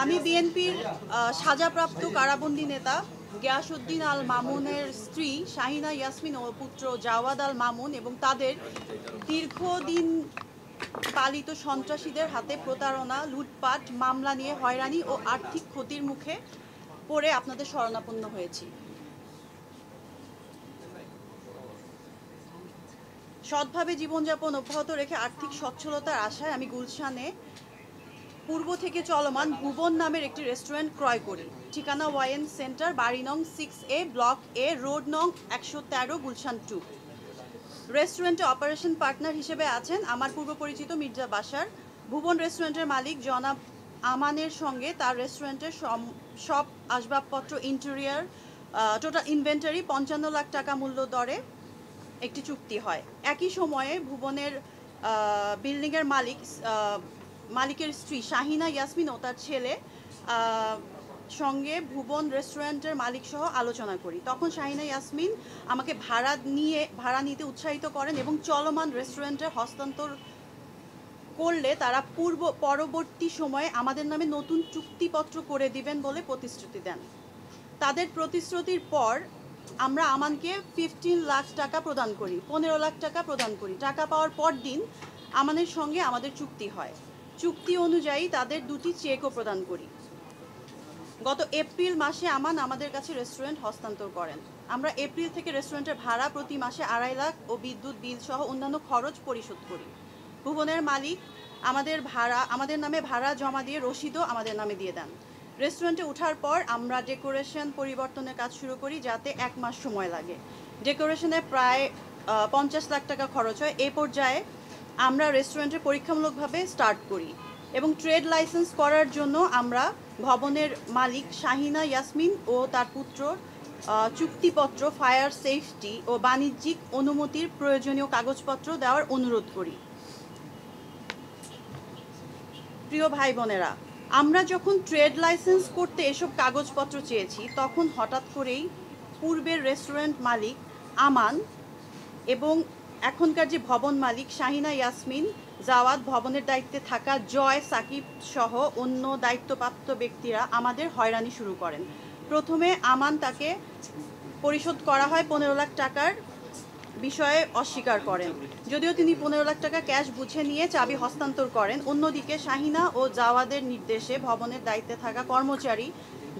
আমি বিএনপির সাজাপ্রাপ্ত কারাবন্দী নেতা গিয়াসউদ্দিন আল মামুনের স্ত্রী শাহিনা ইয়াসমিন ও পুত্র জাওয়াদ আল মামুন এবং তাদের দীর্ঘদিন পালিত সন্ত্রাসীদের হাতে প্রতারণা, লুটপাট, মামলা নিয়ে হয়রানি ও আর্থিক ক্ষতির মুখে পড়ে আপনাদের শরণাপন্ন হয়েছি। সৎভাবে জীবনযাপন অব্যাহত রেখে আর্থিক সচ্ছলতার আশায় আমি গুলশানে পূর্ব থেকে চলমান ভুবন নামের একটি রেস্টুরেন্ট ক্রয় করি। ঠিকানা ওয়াইএন সেন্টার, বাড়ি নং 6A, ব্লক এ, রোড নং 113, গুলশান 2। রেস্টুরেন্টে অপারেশন পার্টনার হিসেবে আছেন আমার পূর্ব পরিচিত মির্জা বাশার। ভুবন রেস্টুরেন্টের মালিক জনাব আমানের সঙ্গে তার রেস্টুরেন্টের সব আসবাবপত্র, ইন্টেরিয়ার, টোটাল ইনভেন্টারি 55 লাখ টাকা মূল্য দরে একটি চুক্তি হয়। একই সময়ে ভুবনের বিল্ডিংয়ের মালিকের স্ত্রী শাহিনা ইয়াসমিন ও তার ছেলে সঙ্গে ভুবন রেস্টুরেন্টের মালিক সহ আলোচনা করি। তখন শাহিনা ইয়াসমিন আমাকে ভাড়া নিতে উৎসাহিত করেন এবং চলমান রেস্টুরেন্টে হস্তান্তর করলে তারা পরবর্তী সময়ে আমাদের নামে নতুন চুক্তিপত্র করে দিবেন বলে প্রতিশ্রুতি দেন। তাদের প্রতিশ্রুতির পর আমরা আমানকে 15 লাখ টাকা প্রদান করি, 15 লাখ টাকা প্রদান করি। টাকা পাওয়ার পর দিন আমানের সঙ্গে আমাদের চুক্তি হয়। চুক্তি অনুযায়ী তাদের দুটি চেকও প্রদান করি। গত এপ্রিল মাসে আমান আমাদের কাছে রেস্টুরেন্ট হস্তান্তর করেন। আমরা এপ্রিল থেকে রেস্টুরেন্টের ভাড়া প্রতি মাসে 2.5 লাখ ও বিদ্যুৎ বিল সহ অন্যান্য খরচ পরিশোধ করি। ভুবনের মালিক আমাদের নামে ভাড়া জমা দিয়ে রসিদও আমাদের নামে দিয়ে দেন। রেস্টুরেন্টে ওঠার পর আমরা ডেকোরেশন পরিবর্তনের কাজ শুরু করি, যাতে 1 মাস সময় লাগে। ডেকোরেশনে প্রায় 50 লাখ টাকা খরচ হয়। এই পর্যায়ে আমরা রেস্টুরেন্টে পরীক্ষামূলকভাবে স্টার্ট করি এবং ট্রেড লাইসেন্স করার জন্য আমরা ভবনের মালিক শাহিনা ইয়াসমিন ও তার পুত্র চুক্তিপত্র, ফায়ার সেফটি ও বাণিজ্যিক অনুমতির প্রয়োজনীয় কাগজপত্র দেওয়ার অনুরোধ করি। প্রিয় ভাই বোনেরা, আমরা যখন ট্রেড লাইসেন্স করতে এসব কাগজপত্র চেয়েছি, তখন হঠাৎ করেই পূর্বের রেস্টুরেন্ট মালিক আমান এবং এখনকার যে ভবন মালিক শাহিনা ইয়াসমিন, জাওয়াদ, ভবনের দায়িত্বে থাকা জয়, সাকিব সহ অন্য দায়িত্বপ্রাপ্ত ব্যক্তিরা আমাদের হয়রানি শুরু করেন। প্রথমে আমান তাকে পরিশোধ করা হয় 15 লাখ টাকার বিষয়ে অস্বীকার করেন, যদিও তিনি 15 লাখ টাকা ক্যাশ বুঝে নিয়ে চাবি হস্তান্তর করেন। অন্যদিকে শাহিনা ও জাওয়াদের নির্দেশে ভবনের দায়িত্বে থাকা কর্মচারী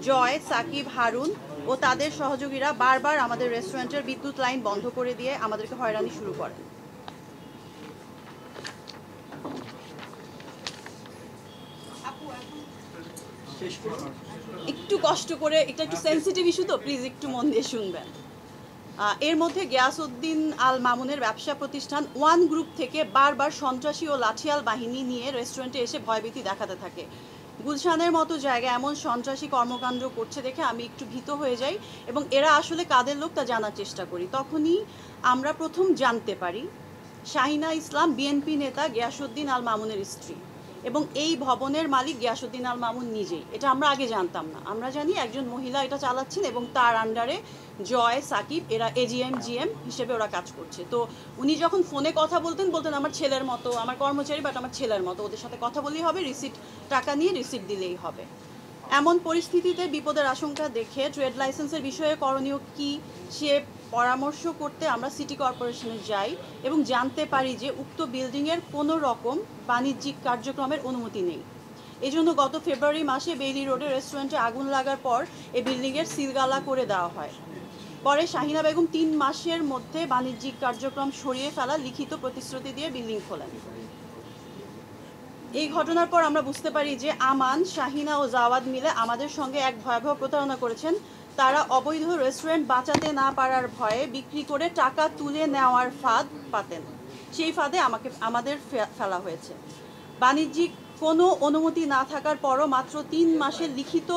জয়, সাকিব, হারুন ও তাদের সহযোগীরা বারবার আমাদের রেস্টুরেন্টের বিদ্যুৎ লাইন বন্ধ করে দিয়ে আমাদেরকে হয়রানি শুরু করেন। একটু কষ্ট করে, এটা একটু সেন্সিটিভ ইস্যু তো প্লিজ একটু মন দিয়ে শুনবেন। এর মধ্যে গিয়াসউদ্দিন আল মামুনের ব্যবসা প্রতিষ্ঠান ওয়ান গ্রুপ থেকে বারবার সন্ত্রাসী ও লাঠিয়াল বাহিনী নিয়ে রেস্টুরেন্টে এসে ভয়ভীতি দেখাতে থাকে। গুলশানের মতো জায়গায় এমন সন্ত্রাসী কর্মকাণ্ড করছে দেখে আমি একটু ভীত হয়ে যাই এবং এরা আসলে কাদের লোক তা জানার চেষ্টা করি। তখনই আমরা প্রথম জানতে পারি শাহিনা ইসলাম বিএনপি নেতা গিয়াসউদ্দিন আল মামুনের স্ত্রী এবং এই ভবনের মালিক গিয়াসউদ্দিন আল মামুন নিজেই। এটা আমরা আগে জানতাম না। আমরা জানি একজন মহিলা এটা চালাচ্ছেন এবং তার আন্ডারে জয়, সাকিব, এরা এজিএম, জিএম হিসেবে ওরা কাজ করছে। তো উনি যখন ফোনে কথা বলতেন আমার ছেলের মতো, আমার কর্মচারী বাট আমার ছেলের মতো, ওদের সাথে কথা বললেই হবে, টাকা নিয়ে রিসিট দিলেই হবে। এমন পরিস্থিতিতে বিপদের আশঙ্কা দেখে ট্রেড লাইসেন্সের বিষয়ে করণীয় কী সে পরামর্শ করতে আমরা সিটি কর্পোরেশনে যাই এবং জানতে পারি যে উক্ত বিল্ডিংয়ের কোনো রকম বাণিজ্যিক কার্যক্রমের অনুমতি নেই। এজন্য গত ফেব্রুয়ারি মাসে বেইলি রোডে রেস্টুরেন্টে আগুন লাগার পর এই বিল্ডিংয়ের সিলগালা করে দেওয়া হয়। পরে শাহিনা বেগম 3 মাসের মধ্যে বাণিজ্যিক কার্যক্রম সরিয়ে ফেলা লিখিত প্রতিশ্রুতি দিয়ে বিল্ডিং খোলেন। এই ঘটনার পর আমরা বুঝতে পারি যে আমান, শাহিনা ও জাওয়াদ মিলে আমাদের সঙ্গে এক ভয়াবহ প্রতারণা করেছেন। তারা অবৈধ রেস্টুরেন্ট বাঁচাতে না পারার ভয়ে বিক্রি করে টাকা তুলে নেওয়ার ফাঁদ পাতেন। সেই ফাঁদে আমাদের ফেলা হয়েছে। বাণিজ্যিক কোনো অনুমতি না থাকার পরও মাত্র 3 মাসের লিখিত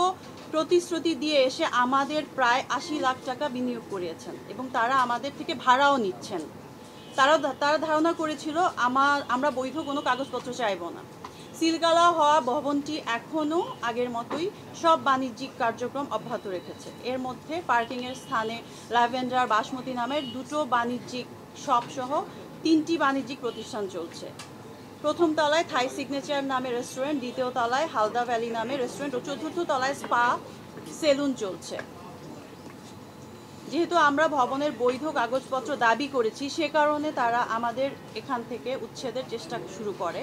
প্রতিশ্রুতি দিয়ে এসে আমাদের প্রায় 80 লাখ টাকা বিনিয়োগ করিয়েছেন এবং তারা আমাদের থেকে ভাড়াও নিচ্ছেন। তারা ধারণা করেছিল আমরা বৈধ কোনো কাগজপত্র চাইব না। সিলগালা হওয়া ভবনটি এখনও আগের মতোই সব বাণিজ্যিক কার্যক্রম অব্যাহত রেখেছে। এর মধ্যে পার্কিংয়ের স্থানে ল্যাভেন্ডার, বাসমতি নামের 2টো বাণিজ্যিক শপ সহ 3টি বাণিজ্যিক প্রতিষ্ঠান চলছে। প্রথম তলায় থাই সিগনেচার নামে রেস্টুরেন্ট, দ্বিতীয় তলায় হালদা ভ্যালি নামে রেস্টুরেন্ট ও চতুর্থ তলায় স্পা সেলুন চলছে। যেহেতু আমরা ভবনের বৈধ কাগজপত্র দাবি করেছি, সে কারণে তারা আমাদের এখান থেকে উচ্ছেদের চেষ্টা শুরু করে।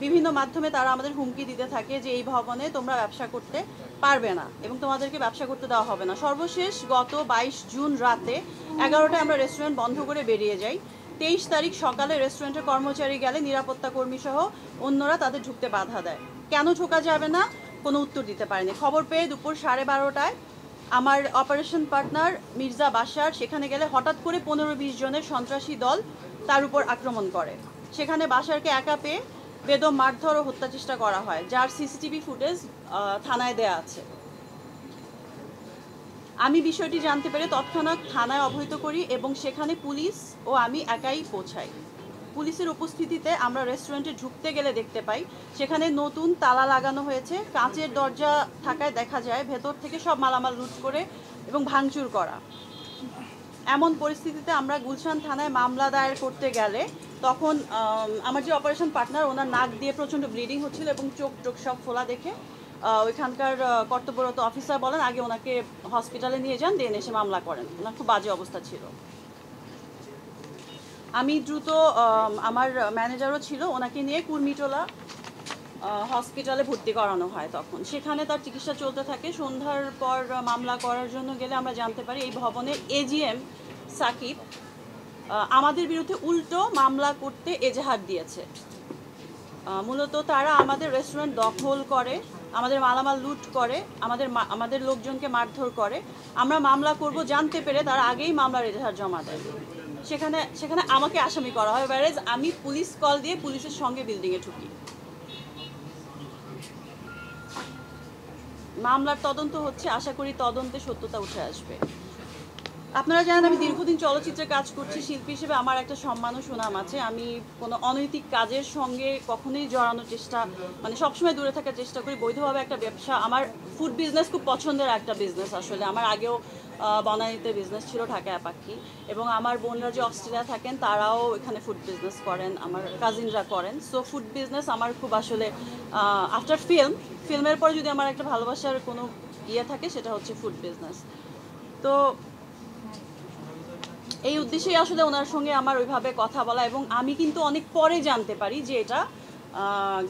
বিভিন্ন মাধ্যমে তারা আমাদের হুমকি দিতে থাকে যে এই ভবনে তোমরা ব্যবসা করতে পারবে না এবং তোমাদেরকে ব্যবসা করতে দেওয়া হবে না। সর্বশেষ গত 22 জুন রাতে 11টায় আমরা রেস্টুরেন্ট বন্ধ করে বেরিয়ে যাই। 23 তারিখ সকালে রেস্টুরেন্টের কর্মচারী গেলে নিরাপত্তা কর্মী সহ অন্যরা তাদের ঢুকতে বাধা দেয়। কেন ঢোকা যাবে না কোনো উত্তর দিতে পারেনি। খবর পেয়ে দুপুর 12:30টায় আমার অপারেশন পার্টনার মির্জা বাশার সেখানে গেলে হঠাৎ করে 15-20 জনের সন্ত্রাসী দল তার উপর আক্রমণ করে। সেখানে বাশারকে একা পেয়ে বেদম মারধর ও হত্যা চেষ্টা করা হয়, যার সিসিটিভি ফুটেজ থানায় দেয়া আছে। আমি বিষয়টি জানতে পেরে তৎক্ষণাৎ থানায় অবহিত করি এবং সেখানে পুলিশ ও আমি একাই পৌঁছাই। পুলিশের উপস্থিতিতে আমরা রেস্টুরেন্টে ঢুকতে গেলে দেখতে পাই সেখানে নতুন তালা লাগানো হয়েছে। কাঁচের দরজা থাকায় দেখা যায় ভেতর থেকে সব মালামাল লুট করে এবং ভাঙচুর করা। এমন পরিস্থিতিতে আমরা গুলশান থানায় মামলা দায়ের করতে গেলে তখন আমার যে অপারেশন পার্টনার, ওনার নাক দিয়ে প্রচণ্ড ব্লিডিং হচ্ছিল এবং চোখ সব ফোলা দেখে ওইখানকার কর্তব্যরত অফিসার বলেন আগে ওনাকে হসপিটালে নিয়ে যান, দেন এসে মামলা করেন। ওনার খুব বাজে অবস্থা ছিল। আমি দ্রুত, আমার ম্যানেজারও ছিল, ওনাকে নিয়ে কুর্মিটোলা হসপিটালে ভর্তি করানো হয়। তখন সেখানে তার চিকিৎসা চলতে থাকে। সন্ধ্যার পর মামলা করার জন্য গেলে আমরা জানতে পারি এই ভবনের এজিএম সাকিব আমাদের বিরুদ্ধে উল্টো মামলা করতে এজাহার দিয়েছে। মূলত তারা আমাদের রেস্টুরেন্ট দখল করে, আমাদের মালামাল লুট করে, আমাদের লোকজনকে মারধর করে। আমরা মামলা করব জানতে পেরে তারা আগেই মামলার এজাহার জমা দেয়। সেখানে আমাকে আসামি করা হয়, ওয়ারেজ আমি পুলিশ কল দিয়ে পুলিশের সঙ্গে বিল্ডিংয়ে ঢুকি। মামলার তদন্ত হচ্ছে, আশা করি তদন্তে সত্যতা উঠে আসবে। আপনারা জানেন আমি দীর্ঘদিন চলচ্চিত্রে কাজ করছি। শিল্পী হিসেবে আমার একটা সম্মান ও সুনাম আছে। আমি কোনো অনৈতিক কাজের সঙ্গে কখনোই জড়ানোর চেষ্টা, মানে সবসময় দূরে থাকার চেষ্টা করি। বৈধভাবে একটা ব্যবসা, আমার ফুড বিজনেস খুব পছন্দের একটা বিজনেস। আসলে আমার আগেও বনানীতে বিজনেস ছিল, ঢাকায় পাখি, এবং আমার বোনরা যে অস্ট্রেলিয়া থাকেন তারাও এখানে ফুড বিজনেস করেন, আমার কাজিনরা করেন। সো ফুড বিজনেস আমার খুব আসলে আফটার ফিল্মের পরে যদি আমার একটা ভালোবাসার কোনো ইয়ে থাকে সেটা হচ্ছে ফুড বিজনেস। তো এই উদ্দেশ্যেই আসলে ওনার সঙ্গে আমার ওইভাবে কথা বলা, এবং আমি কিন্তু অনেক পরে জানতে পারি যে এটা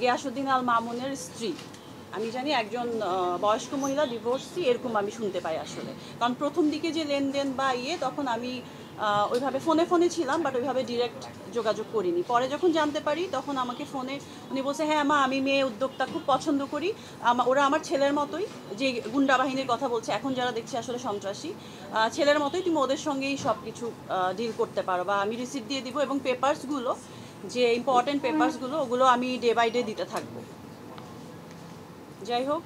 গিয়াসউদ্দিন আল মামুনের স্ত্রী। আমি জানি একজন বয়স্ক মহিলা, ডিভোর্সি, এরকম আমি শুনতে পাই আসলে। কারণ প্রথম দিকে যে লেনদেন বা তখন আমি ওইভাবে ফোনে ছিলাম, বাট ওইভাবে ডিরেক্ট যোগাযোগ করিনি। পরে যখন জানতে পারি তখন আমাকে ফোনে উনি বলছে, হ্যাঁ মা, আমি মেয়ে উদ্যোক্তা খুব পছন্দ করি, ওরা আমার ছেলের মতোই। যে গুন্ডা বাহিনীর কথা বলছে এখন যারা দেখছি আসলে সন্ত্রাসী, ছেলের মতোই, তুমি ওদের সঙ্গেই সব কিছু ডিল করতে পারো, বা আমি রিসিপ্ট দিয়ে দিব এবং পেপারসগুলো, যে ইম্পর্টেন্ট পেপারসগুলো, ওগুলো আমি ডে বাই ডে দিতে থাকবো। যাই হোক,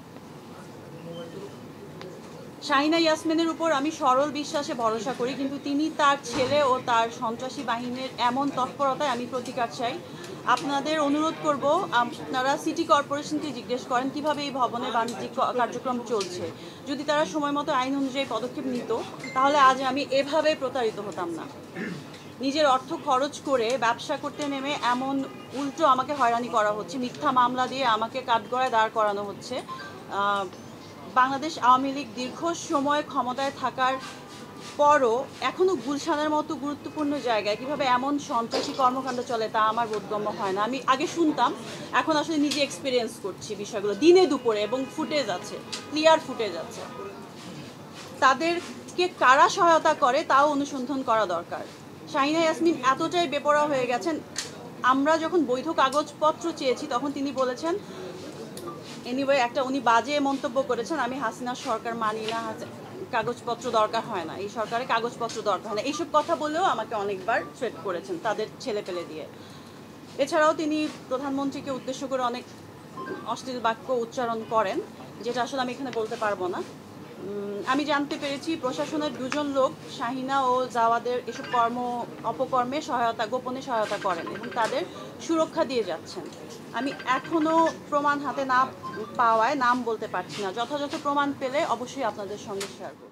শাহিনা ইয়াসমিনের উপর আমি সরল বিশ্বাসে ভরসা করি, কিন্তু তিনি, তার ছেলে ও তার সন্ত্রাসী বাহিনীর এমন তৎপরতায় আমি প্রতিকার চাই। আপনাদের অনুরোধ করব, আপনারা সিটি কর্পোরেশনকে জিজ্ঞেস করেন কিভাবে এই ভবনের বাণিজ্যিক কার্যক্রম চলছে। যদি তারা সময় মতো আইন অনুযায়ী পদক্ষেপ নিত তাহলে আজ আমি এভাবে প্রতারিত হতাম না। নিজের অর্থ খরচ করে ব্যবসা করতে নেমে এমন উল্টো আমাকে হয়রানি করা হচ্ছে, মিথ্যা মামলা দিয়ে আমাকে কাঠগড়ায় দাঁড় করানো হচ্ছে। বাংলাদেশ আওয়ামী লীগ দীর্ঘ সময় ক্ষমতায় থাকার পরও এখনও গুলশানের মতো গুরুত্বপূর্ণ জায়গায় কিভাবে এমন সন্ত্রাসী কর্মকাণ্ড চলে তা আমার বোধগম্য হয় না। আমি আগে শুনতাম, এখন আসলে নিজে এক্সপিরিয়েন্স করছি বিষয়গুলো দিনে দুপুরে, এবং ফুটেজ আছে, ক্লিয়ার ফুটেজ আছে। তাদেরকে কারা সহায়তা করে তাও অনুসন্ধান করা দরকার। শাহিনা ইয়াসমিন এতটাই বেপরোয়া হয়ে গেছেন। আমরা যখন বৈধ কাগজপত্র চেয়েছি তখন তিনি বলেছেন, এনিওয়ে একটা উনি বাজে মন্তব্য করেছেন, আমি হাসিনার সরকার মানি না, কাগজপত্র দরকার হয় না, এই সরকারে কাগজপত্র দরকার হয় না, এইসব কথা বলেও আমাকে অনেকবার থ্রেট করেছেন তাদের ছেলে পেলে দিয়ে। এছাড়াও তিনি প্রধানমন্ত্রীকে উদ্দেশ্য করে অনেক অশ্লীল বাক্য উচ্চারণ করেন, যেটা আসলে আমি এখানে বলতে পারবো না। আমি জানতে পেরেছি প্রশাসনের দুজন লোক শাহিনা ও জাওয়াদের এসব অপকর্মে গোপনে সহায়তা করেন এবং তাদের সুরক্ষা দিয়ে যাচ্ছেন। আমি এখনও প্রমাণ হাতে না পাওয়ায় নাম বলতে পারছি না। যথাযথ প্রমাণ পেলে অবশ্যই আপনাদের সঙ্গে শেয়ার করব।